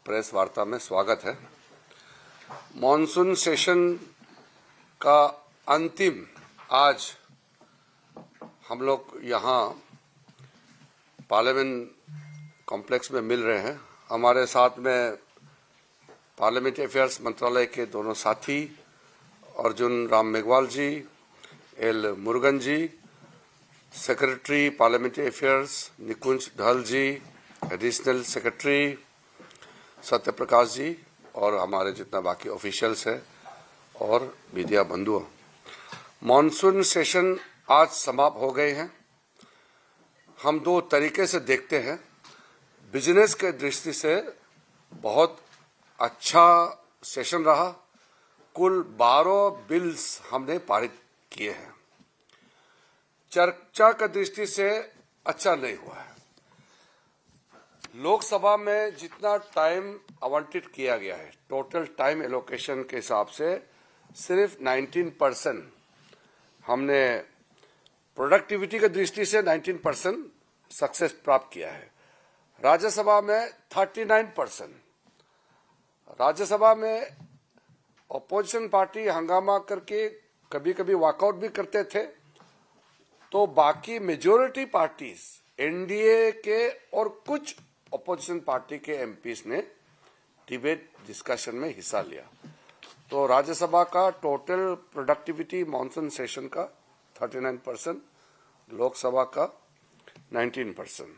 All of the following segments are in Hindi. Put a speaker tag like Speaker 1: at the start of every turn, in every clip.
Speaker 1: प्रेस वार्ता में स्वागत है। मॉनसून सेशन का अंतिम आज हम लोग यहाँ पार्लियामेंट कॉम्प्लेक्स में मिल रहे हैं। हमारे साथ में पार्लियामेंट्री अफेयर्स मंत्रालय के दोनों साथी अर्जुन राम मेघवाल जी, एल मुरुगन जी, सेक्रेटरी पार्लियामेंट्री अफेयर्स निकुंज ढल जी, एडिशनल सेक्रेटरी सत्य प्रकाश जी और हमारे जितना बाकी ऑफिशियल्स हैं और मीडिया बंधुओं। मॉनसून सेशन आज समाप्त हो गए हैं। हम दो तरीके से देखते हैं। बिजनेस के दृष्टि से बहुत अच्छा सेशन रहा। कुल 12 बिल्स हमने पारित किए हैं। चर्चा की दृष्टि से अच्छा नहीं हुआ है। लोकसभा में जितना टाइम आवंटित किया गया है, टोटल टाइम एलोकेशन के हिसाब से सिर्फ 19% हमने प्रोडक्टिविटी की दृष्टि से 19% सक्सेस प्राप्त किया है। राज्यसभा में 39%। राज्यसभा में अपोजिशन पार्टी हंगामा करके कभी कभी वॉकआउट भी करते थे, तो बाकी मेजॉरिटी पार्टीज एनडीए के और कुछ अपोजिशन पार्टी के एमपीज ने डिबेट डिस्कशन में हिस्सा लिया। तो राज्यसभा का टोटल प्रोडक्टिविटी मॉनसून सेशन का 39%, लोकसभा का 19%।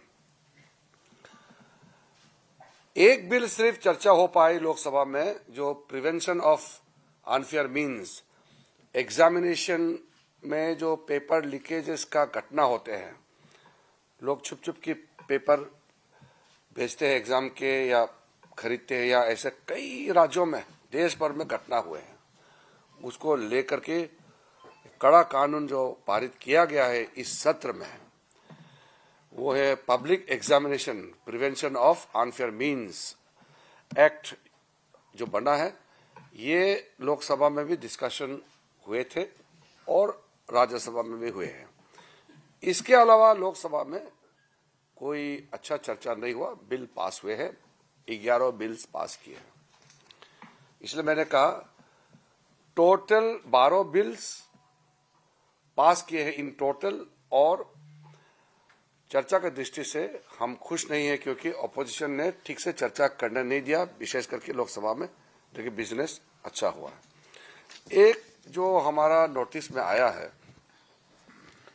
Speaker 1: एक बिल सिर्फ चर्चा हो पाई लोकसभा में, जो prevention of unfair means, examination में जो पेपर लीकेजेस का घटना होते हैं, लोग छुप छुप के पेपर भेजते हैं एग्जाम के या खरीदते हैं, या ऐसे कई राज्यों में देश भर में घटना हुए हैं। उसको लेकर के कड़ा कानून जो पारित किया गया है इस सत्र में, वो है public examination prevention of unfair means act जो बना है। ये लोकसभा में भी डिस्कशन हुए थे और राज्यसभा में भी हुए हैं। इसके अलावा लोकसभा में कोई अच्छा चर्चा नहीं हुआ। बिल पास हुए हैं, 11 बिल्स पास किए हैं। इसलिए मैंने कहा टोटल 12 बिल्स पास किए हैं इन टोटल, और चर्चा की दृष्टि से हम खुश नहीं है क्योंकि अपोजिशन ने ठीक से चर्चा करने नहीं दिया, विशेष करके लोकसभा में। लेकिन बिजनेस अच्छा हुआ है। एक जो हमारा नोटिस में आया है,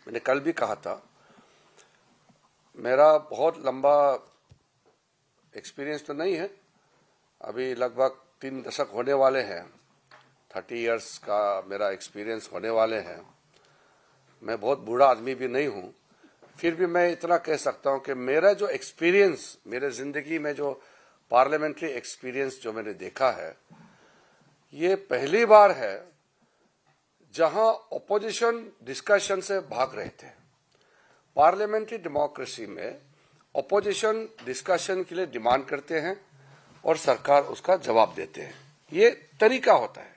Speaker 1: मैंने कल भी कहा था, मेरा बहुत लंबा एक्सपीरियंस तो नहीं है, अभी लगभग 3 दशक होने वाले हैं, 30 इयर्स का मेरा एक्सपीरियंस होने वाले हैं। मैं बहुत बूढ़ा आदमी भी नहीं हूं, फिर भी मैं इतना कह सकता हूं कि मेरा जो एक्सपीरियंस, मेरे जिंदगी में जो पार्लियामेंट्री एक्सपीरियंस जो मैंने देखा है, ये पहली बार है जहां अपोजिशन डिस्कशन से भाग रहे थे। पार्लियामेंट्री डेमोक्रेसी में अपोजिशन डिस्कशन के लिए डिमांड करते हैं और सरकार उसका जवाब देते हैं। ये तरीका होता है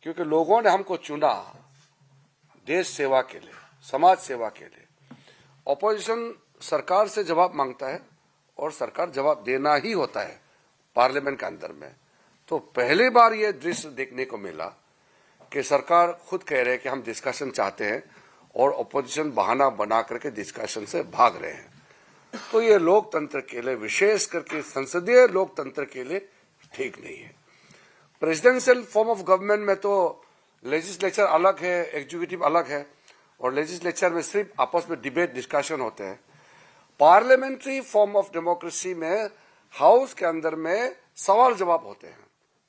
Speaker 1: क्योंकि लोगों ने हमको चुना देश सेवा के लिए, समाज सेवा के लिए। अपोजिशन सरकार से जवाब मांगता है और सरकार जवाब देना ही होता है पार्लियामेंट के अंदर में। तो पहली बार ये दृश्य देखने को मिला कि सरकार खुद कह रहे हैं कि हम डिस्कशन चाहते हैं और अपोजिशन बहाना बना करके डिस्कशन से भाग रहे हैं। तो ये लोकतंत्र के लिए, विशेष करके संसदीय लोकतंत्र के लिए ठीक नहीं है। प्रेसिडेंशियल फॉर्म ऑफ गवर्नमेंट में तो लेजिस्लेचर अलग है, एग्जीक्यूटिव अलग है, और लेजिस्लेचर में सिर्फ आपस में डिबेट डिस्कशन होते हैं। पार्लियामेंट्री फॉर्म ऑफ डेमोक्रेसी में हाउस के अंदर में सवाल जवाब होते हैं,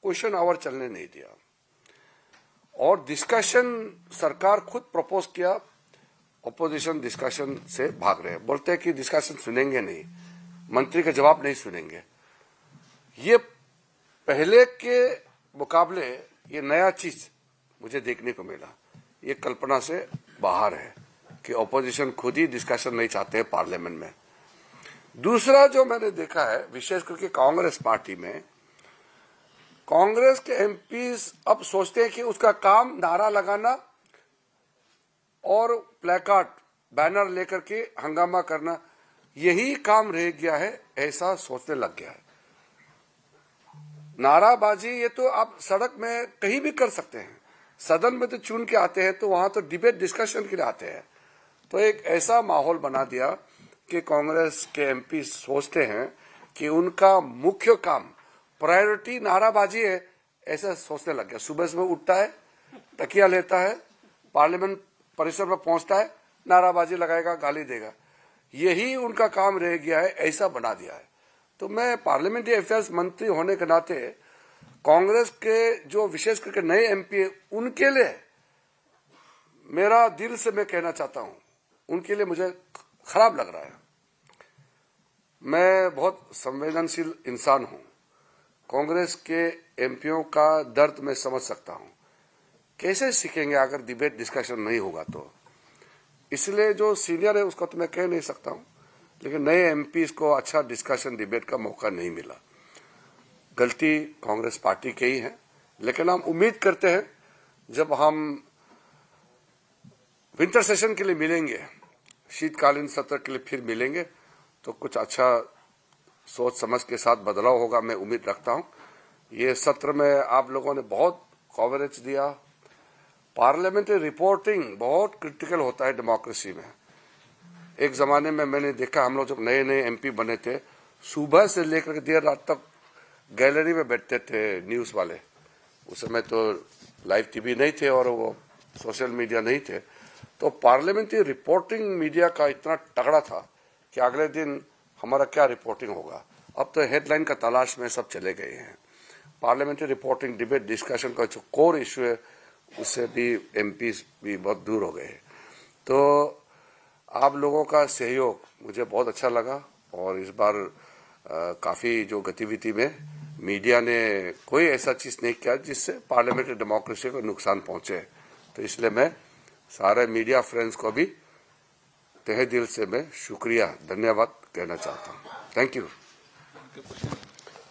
Speaker 1: क्वेश्चन आवर चलने नहीं दिया, और डिस्कशन सरकार खुद प्रपोज किया, अपोजिशन डिस्कशन से भाग रहे हैं। बोलते हैं कि डिस्कशन सुनेंगे नहीं, मंत्री का जवाब नहीं सुनेंगे। ये पहले के मुकाबले ये नया चीज मुझे देखने को मिला। ये कल्पना से बाहर है कि अपोजिशन खुद ही डिस्कशन नहीं चाहते हैं पार्लियामेंट में। दूसरा जो मैंने देखा है, विशेष करके कांग्रेस पार्टी में, कांग्रेस के एमपीज अब सोचते हैं कि उसका काम नारा लगाना और प्लेकार्ड बैनर लेकर के हंगामा करना, यही काम रह गया है, ऐसा सोचने लग गया है। नाराबाजी ये तो आप सड़क में कहीं भी कर सकते हैं, सदन में तो चुन के आते हैं, तो वहां तो डिबेट डिस्कशन के लिए आते हैं। तो एक ऐसा माहौल बना दिया कि कांग्रेस के एमपी सोचते हैं कि उनका मुख्य काम प्रायोरिटी नाराबाजी है, ऐसा सोचने लग गया। सुबह सुबह उठता है, तकिया लेता है, पार्लियामेंट परिसर में पहुंचता है, नाराबाजी लगाएगा, गाली देगा, यही उनका काम रह गया है, ऐसा बना दिया है। तो मैं पार्लियामेंट्री अफेयर्स मंत्री होने के नाते कांग्रेस के जो विशेष करके नए एमपी उनके लिए मेरा दिल से मैं कहना चाहता हूं, उनके लिए मुझे खराब लग रहा है। मैं बहुत संवेदनशील इंसान हूं, कांग्रेस के एमपीओं का दर्द मैं समझ सकता हूं। कैसे सीखेंगे अगर डिबेट डिस्कशन नहीं होगा तो? इसलिए जो सीनियर है उसको तो मैं कह नहीं सकता हूं, लेकिन नए एमपीज को अच्छा डिस्कशन डिबेट का मौका नहीं मिला। गलती कांग्रेस पार्टी की ही है, लेकिन हम उम्मीद करते हैं जब हम विंटर सेशन के लिए मिलेंगे, शीतकालीन सत्र के लिए फिर मिलेंगे, तो कुछ अच्छा सोच समझ के साथ बदलाव होगा, मैं उम्मीद रखता हूं। ये सत्र में आप लोगों ने बहुत कवरेज दिया। पार्लियामेंट्री रिपोर्टिंग बहुत क्रिटिकल होता है डेमोक्रेसी में। एक जमाने में मैंने देखा, हम लोग जब नए नए एमपी बने थे, सुबह से लेकर देर रात तक गैलरी में बैठते थे न्यूज वाले। उस समय तो लाइव टीवी नहीं थे और वो सोशल मीडिया नहीं थे, तो पार्लियामेंट्री रिपोर्टिंग मीडिया का इतना तगड़ा था कि अगले दिन हमारा क्या रिपोर्टिंग होगा। अब तो हेडलाइन का तलाश में सब चले गए हैं। पार्लियामेंट्री रिपोर्टिंग डिबेट डिस्कशन का जो कोर इश्यू है उससे भी एमपी भी बहुत दूर हो गए। तो आप लोगों का सहयोग मुझे बहुत अच्छा लगा, और इस बार काफी जो गतिविधि में मीडिया ने कोई ऐसा चीज नहीं किया जिससे पार्लियामेंट्री डेमोक्रेसी को नुकसान पहुंचे। तो इसलिए मैं सारे मीडिया फ्रेंड्स को भी तहे दिल से मैं शुक्रिया धन्यवाद कहना चाहता हूं। Thank you.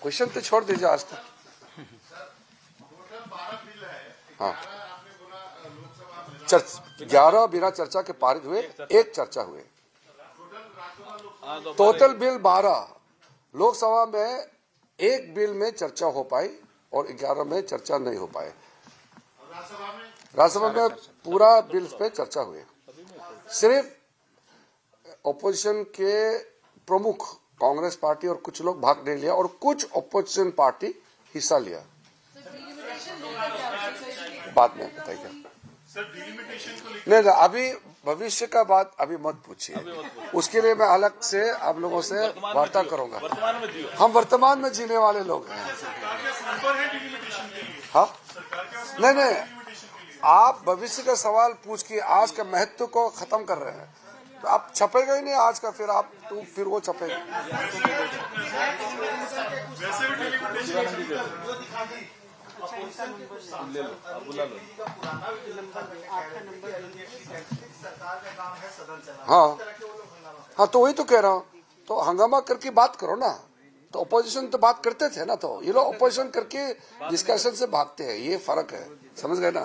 Speaker 1: क्वेश्चन तो छोड़ दीजिए आज तक। हाँ, 11 बिना चर्चा के पारित हुए, एक चर्चा हुए। टोटल बिल 12, लोकसभा में एक बिल में चर्चा हो पाई और 11 में चर्चा नहीं हो पाए। राज्यसभा में पूरा बिल पे चर्चा हुई। सिर्फ ऑपोजिशन के प्रमुख कांग्रेस पार्टी और कुछ लोग भाग नहीं लिया, और कुछ ऑपोजिशन पार्टी हिस्सा लिया। बाद में बताइएगा। नहीं, अभी भविष्य का बात अभी मत पूछिए, उसके लिए मैं अलग से आप लोगों से वार्ता करूंगा। हम वर्तमान में जीने वाले लोग हैं। हाँ, नहीं, आप भविष्य का सवाल पूछ के आज का महत्व को खत्म कर रहे हैं, तो आप छपेगा ही नहीं आज का, फिर आप तो फिर वो छपेगा। हाँ, तो वही तो कह रहा हूँ, तो हंगामा करके बात करो ना। तो अपोजिशन तो बात करते थे ना, तो ये लोग अपोजिशन करके डिस्कशन से भागते हैं, ये फर्क है, समझ गए ना।